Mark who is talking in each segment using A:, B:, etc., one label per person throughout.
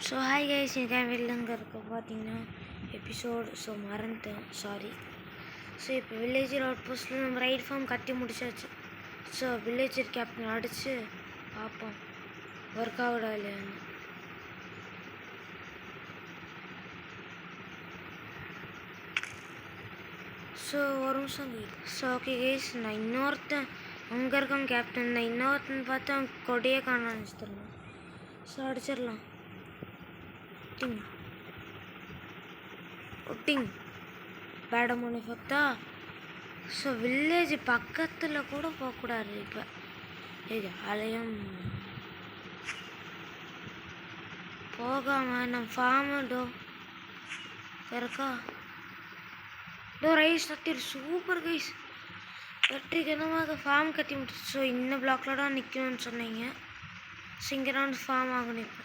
A: So hi guys, என் வெளிலங்க இருக்க பார்த்தீங்கன்னா episode மறந்துட்டேன், சாரி. ஸோ இப்போ வில்லேஜர் அவுட் போஸ்ட்டில் நம்ம ரைட் ஃபார்ம் கட்டி முடிச்சாச்சு. ஸோ வில்லேஜர் கேப்டன் அடித்து பார்ப்போம் ஒர்க் ஆகுடா இல்லையான்னு. ஸோ ஒரு நிமிஷம். ஸோ ஓகே கைஸ், நான் இன்னொருத்தன் அங்கே இருக்கான் கேப்டன், நான் இன்னொருத்தன் பார்த்து அவன் கொடியே காண ஆரம்பிச்சிருந்தேன். ஸோ அடிச்சிடலாம். ஒட்டிங் பேடமோன் எஃபெக்டா. ஸோ வில்லேஜ் பக்கத்தில் கூட போகக்கூடாது. இப்போ இது அலையும் போகாமல் நம்ம ஃபார்மு இருக்கா ரைஸ் தட்டிரு. சூப்பர் கைஸ், வெற்றிகரமாக ஃபார்ம் கட்டி முடிச்சு. ஸோ இந்த பிளாக்ல தான் நிற்கணும்னு சொன்னீங்க. ஸோ இங்கே தான் ஃபார்ம் ஆகணும். இப்போ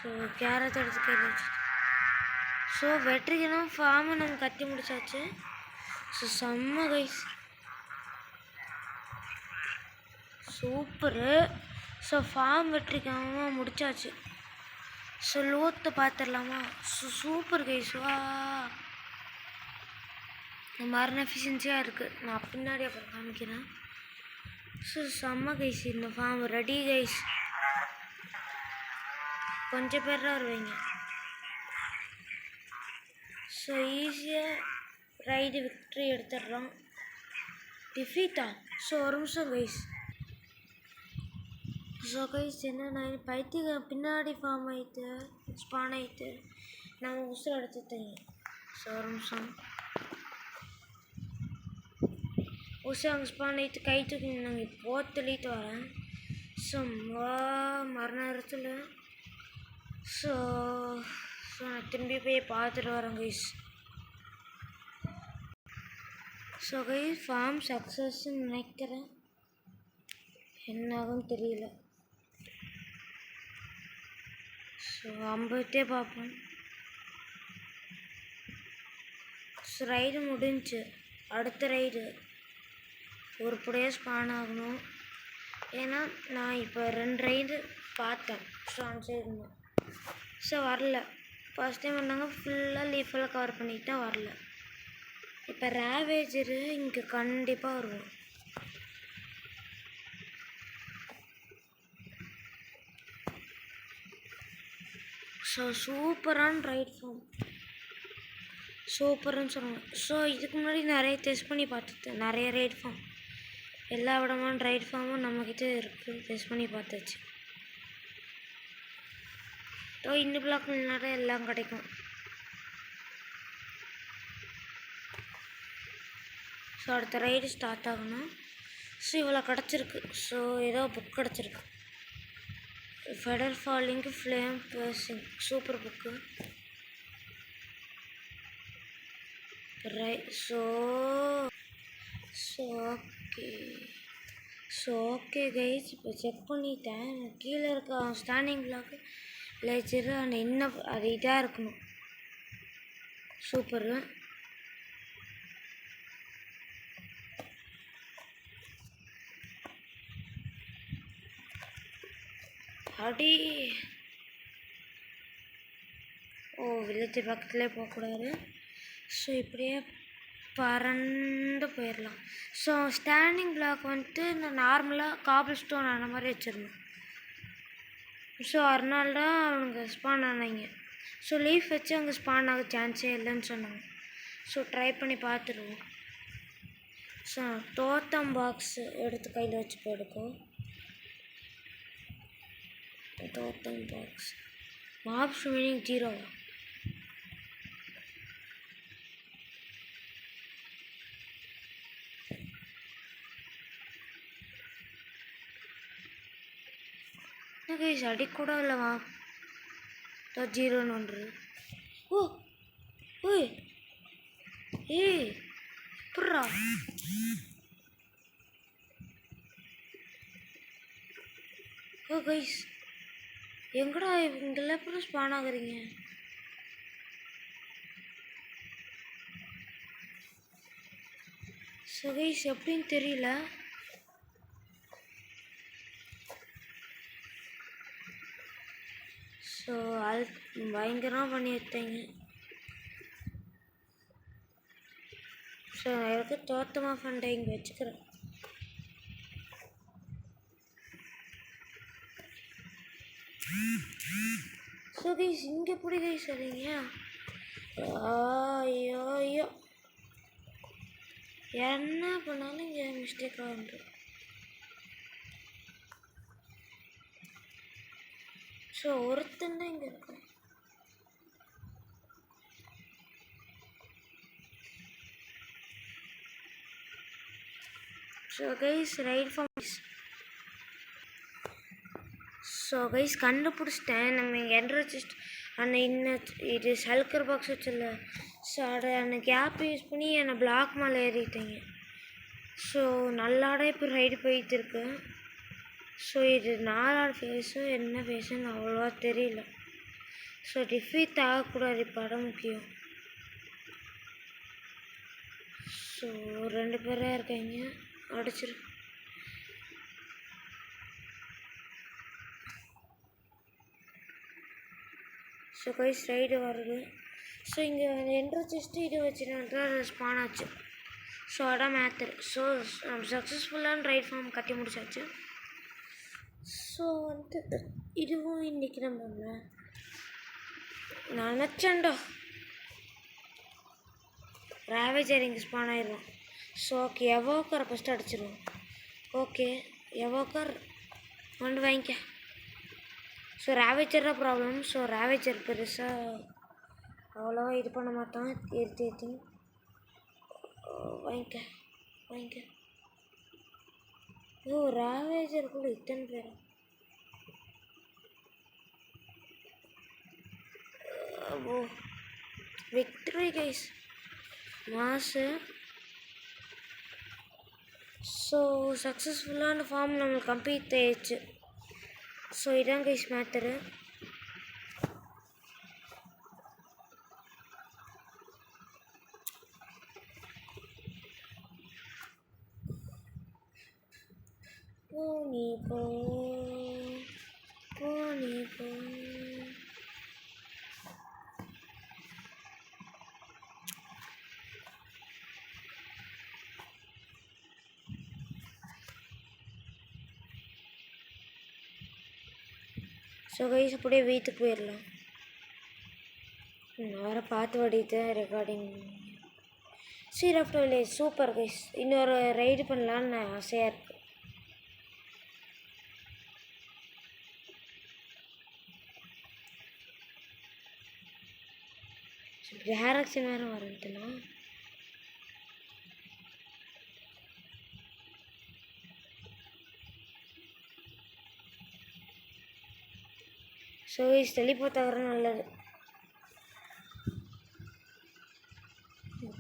A: ஸோ கேரட் எடுத்து கையில் வச்சு. ஸோ வெற்றிகரமாக ஃபார்மை நம்ம கட்டி முடிச்சாச்சு. ஸோ செம்ம கைஸ், சூப்பரு. ஸோ ஃபார்ம் வெற்றிகரமாக முடிச்சாச்சு. ஸோ லோத்தை பார்த்துடலாமா? ஸோ சூப்பர் கைஸ், வா மரண எஃபிஷியன்சியாக இருக்குது. நான் பின்னாடி அப்புறம் காமிக்கிறேன். ஸோ செம்ம கைஸ், இந்த ஃபார்ம் ரெடி கைஸ். கொஞ்சம் பேர் தான் வருவீங்க. ஸோ ஈஸியாக ரைடு விக்ட்ரி எடுத்துடுறோம். டிஃபீட்டா? ஸோ ஒரு நிமிஷம் கைஸ். ஸோ கைஸ் என்ன பைத்திய பின்னாடி ஃபார்ம் ஆகிட்டு ஸ்பான் ஆகிட்டு நம்ம உசுரை எடுத்துட்டீங்க. ஸோ ஒரு நிமிஷம். உசு அங்கே ஸ்பான் ஆகிட்டு கை தூக்கி நாங்கள் இப்போ தெளிட்டு வரேன். ஸோ மரண இடத்துல. ஸோ நான் திரும்பி போய் பார்த்துட்டு வரேன் கைஸ். ஸோ கைஸ் ஃபார்ம் சக்ஸஸ்ன்னு நினைக்கிறேன், என்ன ஆகும்னு தெரியல. ஸோ ஐம்பத்தே பார்ப்போம். ஸோ ரைடு முடிஞ்சு. அடுத்த ரைடு ஒரு புடையே ஸ்பான் ஆகணும். ஏன்னா நான் இப்போ 2 ரைடு பார்த்தேன். ஸோ அனுப்பிச்சிருந்தேன். ஸோ வரல. ஃபஸ்ட் டைம் வந்தாங்க ஃபுல்லாக லீஃபெல்லாம் கவர் பண்ணிட்டு தான் வரல. இப்போ ரேவேஜரு இங்கே கண்டிப்பாக வருவோம். ஸோ சூப்பரான ரைட் ஃபார்ம், சூப்பர்னு சொல்லுவாங்க. ஸோ இதுக்கு முன்னாடி நிறைய டெஸ்ட் பண்ணி பார்த்துட்டேன். நிறைய ரைட் ஃபார்ம், எல்லா விதமான ரைட் ஃபார்மும் நம்மக்கிட்ட இருக்குது. டெஸ்ட் பண்ணி பார்த்தாச்சு. ஸோ இந்த பிளாக் நிறைய எல்லாம் கிடைக்கும். ஸோ அடுத்த ரைடு ஸ்டார்ட் ஆகணும். ஸோ இவ்வளோ கிடச்சிருக்கு. ஸோ ஏதோ புக் கிடச்சிருக்கு. Feather falling flame piercing, super book. So okay guys, இப்போ செக் பண்ணிட்டேன். கீழே இருக்க ஸ்டாண்டிங் பிளாக்கு லேச்சரு அந்த இன்னும் அது இதாக இருக்கணும். சூப்பரு. அடி வில்லேஜ் பக்கத்துலேயே போகக்கூடாது. ஸோ இப்படியே பறந்து போயிடலாம். ஸோ ஸ்டாண்டிங் பிளாக் வந்துட்டு நான் நார்மலாக காபிள் ஸ்டோன் ஆன மாதிரி வச்சுருந்தேன். ஸோ அதனால தான் அவங்க ஸ்பான் ஆனாங்க. ஸோ லீஃப் வச்சு அங்கே ஸ்பான் ஆக சான்ஸே இல்லைன்னு சொன்னாங்க. ஸோ ட்ரை பண்ணி பார்த்துருவோம். ஸோ டோத்தம் பாக்ஸ் எடுத்து கையில் வச்சு போடுக்கும். டோத்தம் பாக்ஸ் மாப்ஸ் மீனிங் 0. கைஸ் அடிக்கூட இல்லைவா 0ன்னு ஒன்று. ஓய் புட்றா. கைஸ் எங்கடா இங்கெல்லாம் எப்படி ஸ்பான் ஆகுறீங்க? ஸோ கைஸ் எப்படின்னு தெரியல. ஸோ பயங்கரமாக பண்ணி எடுத்தேங்க. ஸோ நான் எனக்கு தோட்டமாக ஃபண்டை இங்கே வச்சுக்கிறேன். ஸோ கைஸ் இங்கே எப்படி கைஸ் வரீங்க? ஐயோ ஐயோ, என்ன பண்ணாலும் இங்கே மிஸ்டேக்காக வந்துடும். ஸோ ஒருத்தன் தான் இங்கே இருக்கும். So guys right form. So guys கண்டுபிடிச்சிட்டேன். நம்ம இங்கே என்ட்ரச்சிஸ்ட் அந்த இன்னும் இது சல்கர் பாக்ஸ் வச்சில்ல, ஸோ அதை அந்த கேப் யூஸ் பண்ணி என்னை பிளாக் மேலே ஏறிட்டேங்க. ஸோ நல்லாட இப்போ ரைடு போயிட்டு இருக்கு. ஸோ இது 4 ஃபேஸும் என்ன ஃபேஸுன்னு அவ்வளோவா தெரியல. ஸோ டிஃபீட் ஆகக்கூடாது, படம் முக்கியம். ஸோ 2 பேராக இருக்காங்க, அடிச்சிரு. ஸோ கைஸ் ரைடு வருது. ஸோ இங்கே என்ட்ரச்சிஸ்ட்டு இது வச்சுட்டு ஸ்பான் ஆச்சு. ஸோ அதான் மேத்தர். ஸோ நம்ம சக்ஸஸ்ஃபுல்லான ரைட் ஃபார்ம் கட்டி முடிச்சாச்சு. ஸோ வந்துட்டு இதுவும் இன்றைக்கி நம்ம நினச்சேன்டா ராவேஜர் இங்கே ஸ்பான் ஆயிடுவோம். ஸோ ஓகே, எவோக்கரை ஃபஸ்ட்டு அடிச்சிடுவோம். ஓகே எவோக்கர் கொண்டு வாங்கிக்க. ஸோ ராவேஜர் தான் ப்ராப்ளம். ஸோ ராவேஜர் பெருசாக அவ்வளோவா இது பண்ண மாட்டான். ஏற்றி வாங்கிக்க வாங்கிக்க. ஓ ராவேஜர் கூட இத்தனை பேர். ஓ விக்டரி கைஸ், மாசு. ஸோ சக்ஸஸ்ஃபுல்லான ஃபார்ம் நம்மளுக்கு கம்ப்ளீட் ஆயிடுச்சு. ஸோ இதான் கைஸ் மேத்தரு. போனி போ போனி போ. ஸோ கைஸ் அப்படியே வீட்டுக்கு போயிடலாம். நான் வேறு பார்த்து ஓடிட்டு ரெக்கார்டிங். சீரஃப்ட் வில்லேஜ் சூப்பர் கைஸ். இன்னொரு ரைடு பண்ணலான்னு ஆசையாக இருக்குது. டேரக்ஷன் வேறு வரதுன்னா ஸோ கைஸ் டெலிபோர்ட் ஆகிற நல்லது.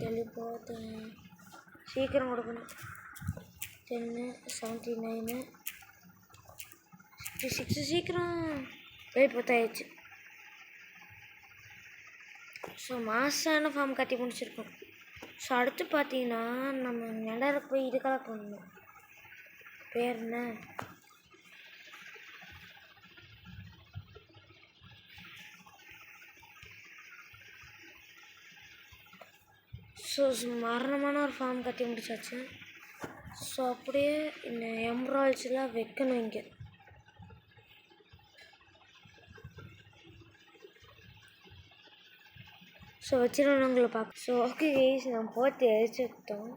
A: டெலிபோர்ட் சீக்கிரம் கொடுக்கணும். 10 79 56 சீக்கிரம் டெலிபோர்ட் ஆயிடுச்சு. ஸோ மாசான ஃபார்ம் கட்டி முடிச்சிருக்கோம். ஸோ அடுத்து பார்த்தீங்கன்னா நம்ம நெடருக்கு போய் இது கலெக்ட் பண்ணணும். பேர் என்ன? ஸோ மரணமான ஒரு ஃபார்ம் கட்டி முடிச்சாச்சு. ஸோ அப்படியே இந்த எம்ப்ராய்ட்ஸ்லாம் வைக்கணும் இங்கே. ஸோ வச்சிருந்தவங்களை பார்க்க. ஸோ ஓகே கைஸ், நான் போட்டு எரிச்சு விட்டோம்.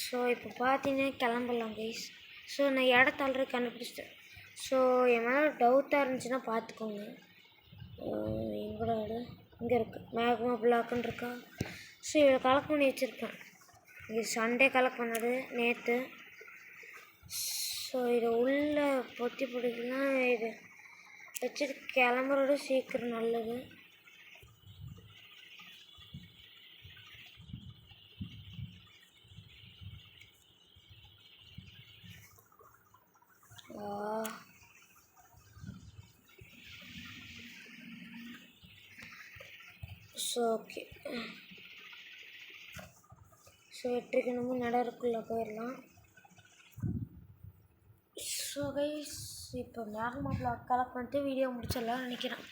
A: ஸோ இப்போ பார்த்தீங்கன்னா கிளம்பலாம் கைஸ். ஸோ நான் இடத்த ஆல்ரெடி கண்டுபிடிச்சிட்டேன். ஸோ என் மேலே டவுட்டாக இருந்துச்சுன்னா பார்த்துக்கோங்க. எங்கூட இடம் இங்கே இருக்குது, மேக்மா பிளாக்குன்னு இருக்கா. ஸோ இதை கலெக்ட் பண்ணி வச்சுருக்கேன். இது சண்டே கலெக்ட் பண்ணது நேற்று. ஸோ இதை உள்ளே பொத்தி பிடிக்கலாம். இது வச்சுட்டு கிளம்புறோட சீக்கிரம் நல்லது. ஸோ ஓகே, ஸோ 8 நம்ம நடக்குள்ளே போயிடலாம். ஸோ கைஸ் இப்போ மேக்மா பிளாக் கலெக்ட் பண்ணிட்டு வீடியோ முடிச்சிடலாம்னு நினைக்கிறேன்.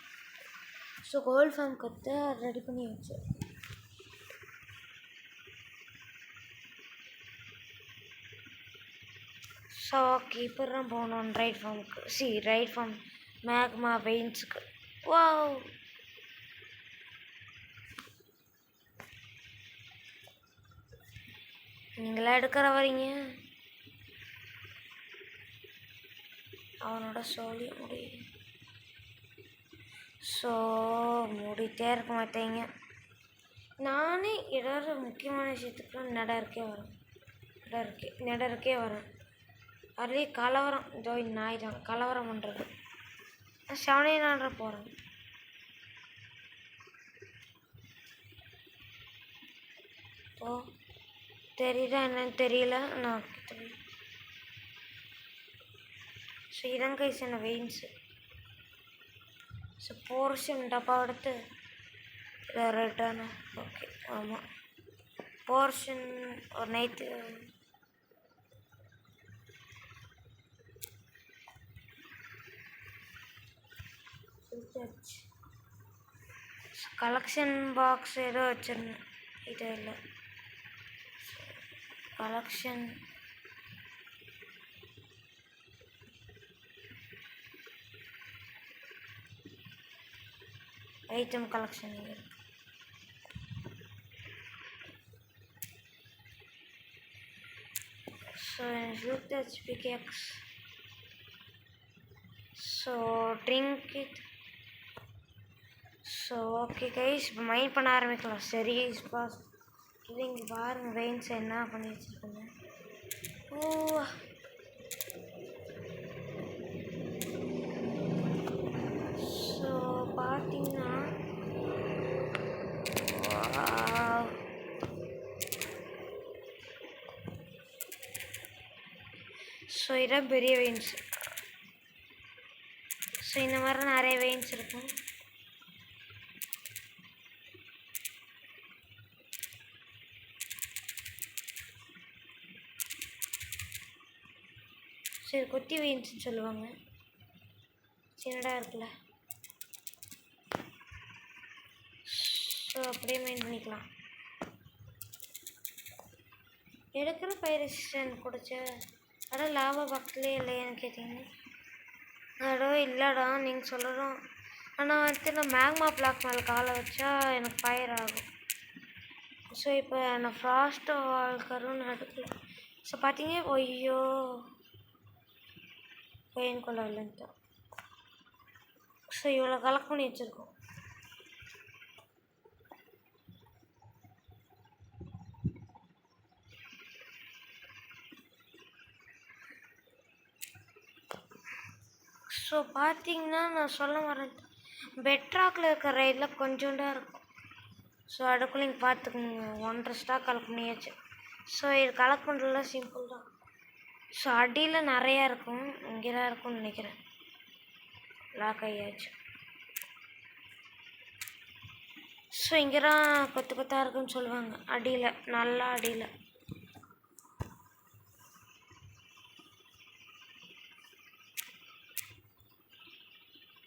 A: ஸோ கோல்ட் ஃபார்ம் கற்று ரெடி பண்ணி வச்சு ஸோ ஓகே இப்போ தான் போகணும் ரைட் ஃபார்முக்கு ரைட் ஃபார்ம் மேக்மா வெயின்ஸுக்கு. வாவ் நீங்களா எடுக்கிற வரீங்க அவனோட சொல்லி முடியும். ஸோ முடித்தே இருக்க மாட்டேங்க. நானே ஏதாவது முக்கியமான விஷயத்துக்குலாம் நடருக்கே வரேன். அதுலேயே கலவரம் இதோ நாய் தான் கலவரம் பண்ணுறது. செவனே நான்ற போகிறேன். ஓ தெரியுதா என்னன்னு தெரியல. நான் ஸோ இதான் கைஸ் என்ன வெயின்ஸு. ஸோ போர்ஷன் டப்பா எடுத்து ரிட்டர்னு. ஓகே ஆமாம் போர்ஷன் ஒரு நைட்டு கலெக்ஷன் பாக்ஸ் ஏதோ வச்சிருந்தேன். இது இல்லை கலெக்ஷன் ஐட்டம் கலெக்ஷன் இருக்கு. So shoot HP cakes. So drink it. So okay guys இப்போ மைண்ட் பண்ண ஆரம்பிக்கலாம். சரி பாஸ் இது இங்கே பாருங்கள் வெயின்ஸ் என்ன பண்ணி வச்சுருக்கேங்க. ஓ ஸோ பார்த்தீங்கன்னா ஸோ இதான் பெரிய வெயின்ஸ். ஸோ இந்த மாதிரி நிறைய வெயின்ஸ் இருக்கும். சரி கொத்தி வெயின்ஸ்ன்னு சொல்லுவாங்க. சின்னதாக இருக்குல்ல. ஸோ அப்படியே மெயின் பண்ணிக்கலாம். எடுக்கிற பைரசிஸ்டன் குடிச்ச அதான் லாபா பக்கத்துலேயே இல்லையான்னு கேட்டிங்கன்னா அடோ இல்லைடா நீங்கள் சொல்கிறோம். ஆனால் வந்துட்டு நான் மேக்மா பிளாக் மேலே காலை வச்சா எனக்கு ஃபயர் ஆகும். ஸோ இப்போ நான் ஃப்ராஸ்ட் வால்கரும் எடுக்கல. ஸோ பார்த்தீங்க ஐயோ பெயின் கொள்ள இல்லைன்ட்டு. ஸோ இவ்வளோ கலெக்ட் பண்ணி வச்சுருக்கோம். ஸோ பார்த்தீங்கன்னா நான் சொல்ல வரேன் பெட்ராக்கில் இருக்கிற ரைடில் கொஞ்சோண்டாக இருக்கும். ஸோ அதுக்குள்ளே நீங்கள் பார்த்துக்கணுங்க 1.5 ஸ்டாக் கலெக்ட் பண்ணியாச்சு. ஸோ இது கலெக்ட் பண்ணுறதுலாம் சிம்பிள் தான். ஸோ அடியில் நிறையா இருக்கும். இங்கே தான் இருக்கும்னு நினைக்கிறேன். லாக் ஆகியாச்சு. ஸோ இங்கே தான் கொத்து கொத்தாக இருக்குன்னு சொல்லுவாங்க அடியில் நல்லா அடியில்.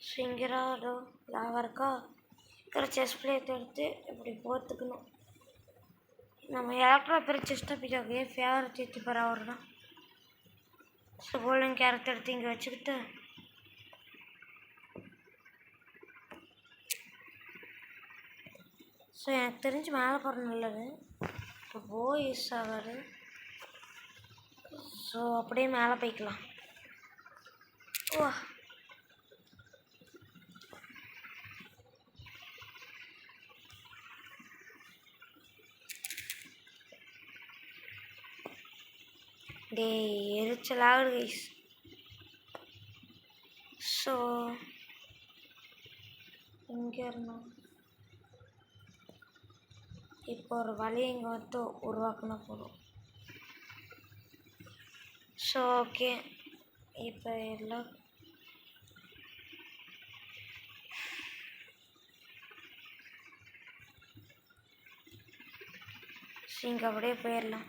A: ஸோ இங்கே தான் லாவாக இருக்கா இருக்கிற செஸ் பிளேட் எடுத்து இப்படி போத்துக்கணும். நம்ம எலக்ட்ரா பேர் செஸ்ட்டாக பிடிச்சாவே ஃபேவரட் ஏற்றிப்பார் அவர் தான். ஸோ கோல்டன் கேரட் எடுத்து இங்கே வச்சுக்கிட்டு ஸோ எனக்கு தெரிஞ்சு மேலே போகிறது நல்லது. இப்போ யூஸ் ஆகாது. ஸோ அப்படியே மேலே போய்க்கலாம். ஓ டே எரிச்சலாகுது கைஸ். ஸோ இங்கே இருந்தோம். இப்போ ஒரு வழி இங்கே வந்து உருவாக்குனா போதும். ஸோ ஓகே இப்போ எல்லாம் இங்கே அப்படியே போயிடலாம்.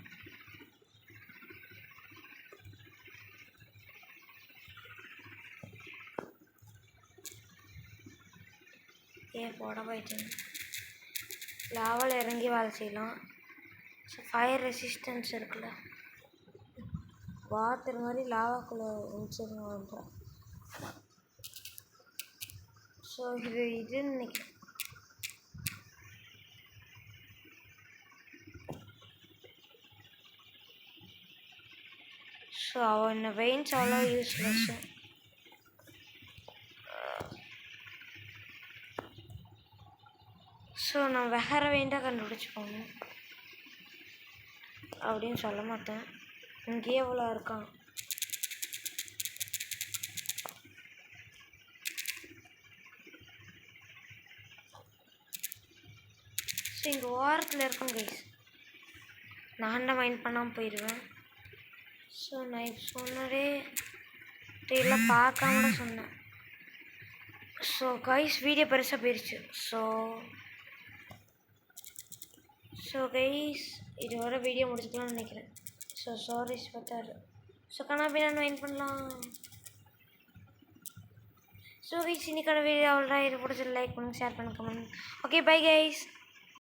A: ஏன் போட போயிட்டு லாவால் இறங்கி வேலை செய்யலாம். ஸோ ஃபயர் ரெசிஸ்டன்ஸ் இருக்குல்ல, வாட்டர் மாதிரி லாவாக்குள்ளே இருந்துச்சு. ஸோ இதுன்னு நினைக்கிறேன். ஸோ அவன் வெயின்ஸ் அவ்வளோ யூஸ்லெஸ்ஸு. ஸோ நான் வேறு வெயின்டாக கண்டுபிடிச்சி போகணும் அப்படின்னு சொல்ல மாட்டேன். இங்கேயே எவ்வளோ இருக்கான். ஸோ இங்கே ஓரத்தில் இருக்கும் கைஸ். நான் தான் மைண்ட் பண்ணாமல் போயிடுவேன். ஸோ நான் இப்போ சொன்னதே தெரியல, பார்க்காம கூட சொன்னேன். ஸோ கைஸ் வீடியோ பெருசாக போயிடுச்சு. ஸோ கைஸ் இதோட வீடியோ முடிச்சுக்கலாம்னு நினைக்கிறேன். ஸோ சாரிஸ் பார்த்தாரு. ஸோ கண்ணாபி நான் வெயிட் பண்ணலாம். ஸோ கைஸ் இன்னைக்கான வீடியோ அவ்வளோதான். இது பிடிச்சது லைக் பண்ணுங்கள், ஷேர் பண்ணுங்க, கமெண்ட். Okay bye guys.